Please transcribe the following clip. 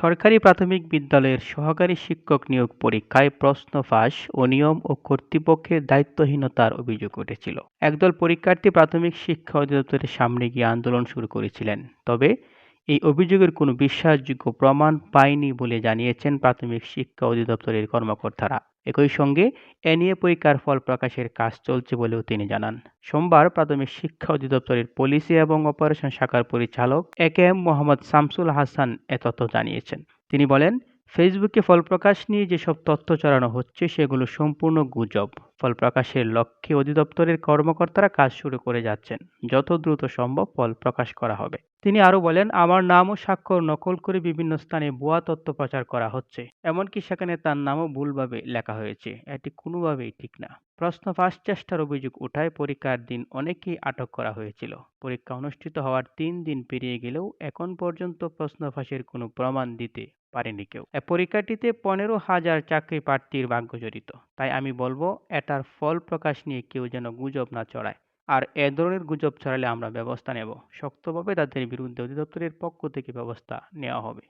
সরকারি প্রাথমিক বিদ্যালয়ের সহকারী শিক্ষক নিয়োগ পরীক্ষায় প্রশ্ন ফাঁস, অনিয়ম ও কর্তৃপক্ষের দায়িত্বহীনতার অভিযোগ উঠেছিল। একদল পরীক্ষার্থী প্রাথমিক শিক্ষা অধিদপ্তরের সামনে গিয়ে আন্দোলন শুরু করেছিলেন। তবে এই অভিযোগের কোনো বিশ্বাসযোগ্য প্রমাণ পায়নি বলে জানিয়েছেন প্রাথমিক শিক্ষা অধিদপ্তরের কর্মকর্তারা। একই সঙ্গে এ নিয়ে পরীক্ষার ফল প্রকাশের কাজ চলছে বলেও তিনি জানান। সোমবার প্রাথমিক শিক্ষা অধিদপ্তরের পলিসি এবং অপারেশন শাখার পরিচালক একেএম মোহাম্মদ শামসুল হাসান এ তথ্য জানিয়েছেন। তিনি বলেন, ফেসবুকে ফল প্রকাশ নিয়ে যেসব তথ্য ছড়ানো হচ্ছে সেগুলো সম্পূর্ণ গুজব। ফল প্রকাশের লক্ষ্যে অধিদপ্তরের কর্মকর্তারা কাজ শুরু করে যাচ্ছেন। যত দ্রুত সম্ভব ফল প্রকাশ করা হবে। তিনি আরও বলেন, আমার নাম ও স্বাক্ষর নকল করে বিভিন্ন স্থানে ভুয়া তথ্য প্রচার করা হচ্ছে। এমনকি সেখানে তার নামও ভুলভাবে লেখা হয়েছে। এটি কোনোভাবেই ঠিক না। প্রশ্ন ফাঁস চেষ্টার অভিযোগ ওঠায় পরীক্ষার দিন অনেকেই আটক করা হয়েছিল। পরীক্ষা অনুষ্ঠিত হওয়ার ৩ দিন পেরিয়ে গেলেও এখন পর্যন্ত প্রশ্ন ফাঁসের কোনো প্রমাণ দিতে পারেনি কেউ। এ পরীক্ষাটিতে ১৫,০০০ চাকরি প্রার্থীর ভাগ্য জড়িত। তাই আমি বলবো, এটার ফল প্রকাশ নিয়ে কেউ যেন গুজব না ছড়ায়। আর এ ধরনের গুজব ছড়ালে আমরা ব্যবস্থা নেব। শক্তভাবে তাদের বিরুদ্ধে অধিদপ্তরের পক্ষ থেকে ব্যবস্থা নেওয়া হবে।